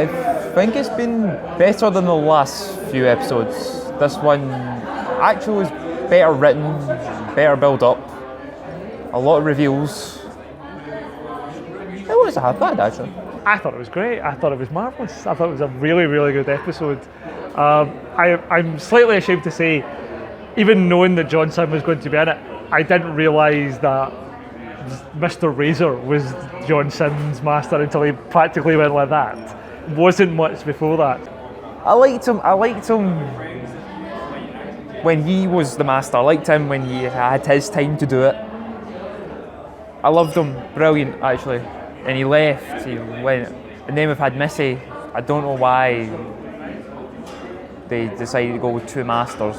I think it's been better than the last few episodes. This one actually was better written, better build up, a lot of reveals. It wasn't half bad actually. I thought it was great. I thought it was marvellous. I thought it was a really, really good episode. I'm slightly ashamed to say, even knowing that John Sim was going to be in it, I didn't realise that Mr. Razor was John Sim's master until he practically went like that. Wasn't much before that. I liked him when he was the master. I liked him when he had his time to do it. I loved him, brilliant actually. And he left, he went, and then we've had Missy. I don't know why they decided to go with two masters.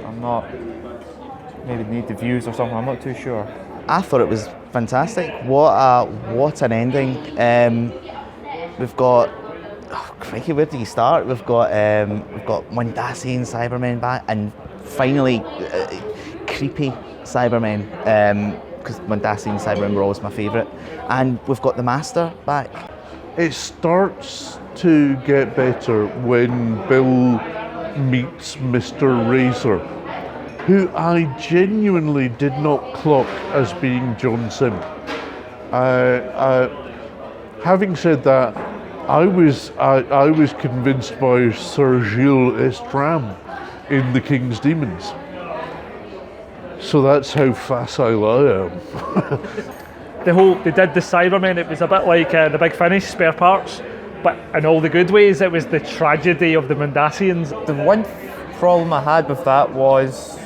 I'm not, maybe they need the views or something, I'm not too sure. I thought it was fantastic. What an ending. We've got, crikey, where do you start? We've got Mondasi and Cybermen back, and finally creepy Cybermen, because Mondasi and Cybermen were always my favourite. And we've got the Master back. It starts to get better when Bill meets Mr. Razor, who I genuinely did not clock as being John Sim. Having said that, I was convinced by Sir Gilles Estram in The King's Demons. So that's how facile I am. They did the Cybermen, it was a bit like the Big Finish, Spare Parts, but in all the good ways. It was the tragedy of the Mondasians. The one problem I had with that was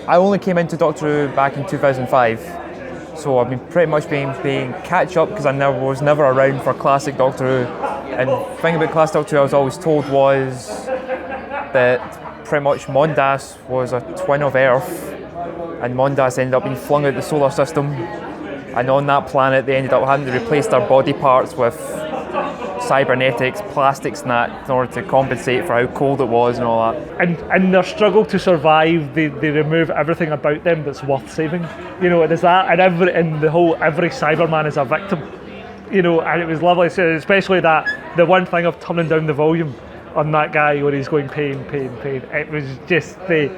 I only came into Doctor Who back in 2005, so I've been pretty much playing catch up because I was never around for classic Doctor Who. And the thing about classic Doctor Who I was always told was that pretty much Mondas was a twin of Earth, and Mondas ended up being flung out the solar system, and on that planet they ended up having to replace their body parts with cybernetics, plastics and that, in order to compensate for how cold it was and all that. And in their struggle to survive, they remove everything about them that's worth saving. You know, there's that, and every Cyberman is a victim. You know, and it was lovely, so especially that, the one thing of turning down the volume on that guy where he's going pain. It was just the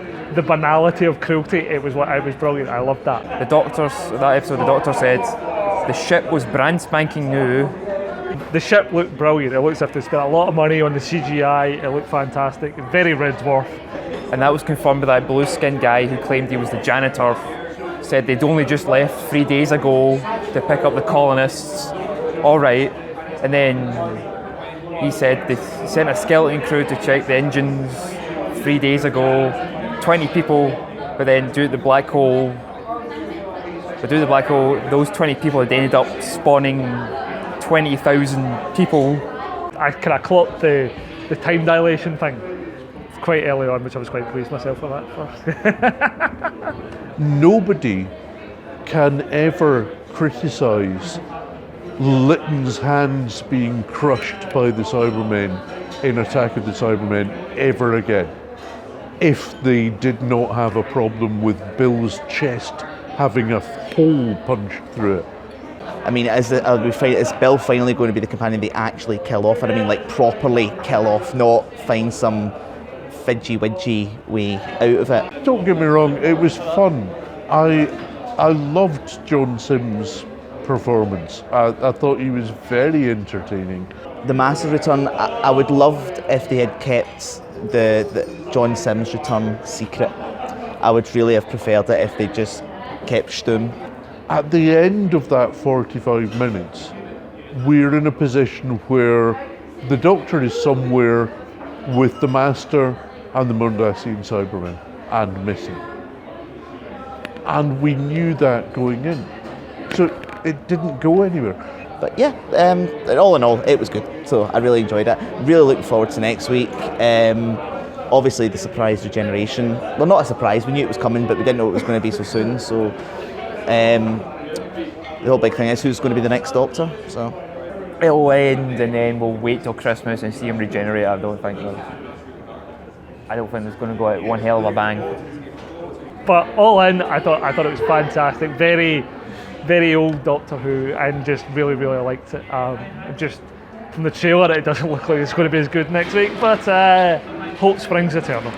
banality of cruelty. It was brilliant. I loved that. That episode, the Doctor said the ship was brand spanking new. The ship looked brilliant. It looks as if they spent a lot of money on the CGI. It looked fantastic. Very Red Dwarf. And that was confirmed by that blue-skinned guy who claimed he was the janitor. Said they'd only just left 3 days ago to pick up the colonists. All right. And then he said they sent a skeleton crew to check the engines 3 days ago. 20 people, but then due to the black hole, those 20 people had ended up spawning 20,000 people. I kind of clocked the time dilation thing quite early on, which I was quite pleased myself with that first. Nobody can ever criticise Litton's hands being crushed by the Cybermen in Attack of the Cybermen ever again, if they did not have a problem with Bill's chest having a hole punched through it. I mean, is Bill finally going to be the companion they actually kill off? And I mean, like, properly kill off, not find some fidgy-widgy way out of it. Don't get me wrong, it was fun. I loved John Sim's performance. I thought he was very entertaining. The Master's return, I would loved if they had kept the John Sim's return secret. I would really have preferred it if they just kept Stum. At the end of that 45 minutes, we're in a position where the Doctor is somewhere with the Master and the Mondasian Cybermen and Missy. And we knew that going in. So it didn't go anywhere. But yeah, all in all, it was good. So I really enjoyed it. Really looking forward to next week. Obviously the surprise regeneration. Well, not a surprise, we knew it was coming, but we didn't know it was going to be so soon. So the whole big thing is who's going to be the next Doctor. So It'll end and then we'll wait till Christmas and see him regenerate. I don't think it's going to go out one hell of a bang. But all in, I thought it was fantastic. Very, very old Doctor Who, and just really, really liked it. Just from the trailer, it doesn't look like it's going to be as good next week. But hope springs eternal.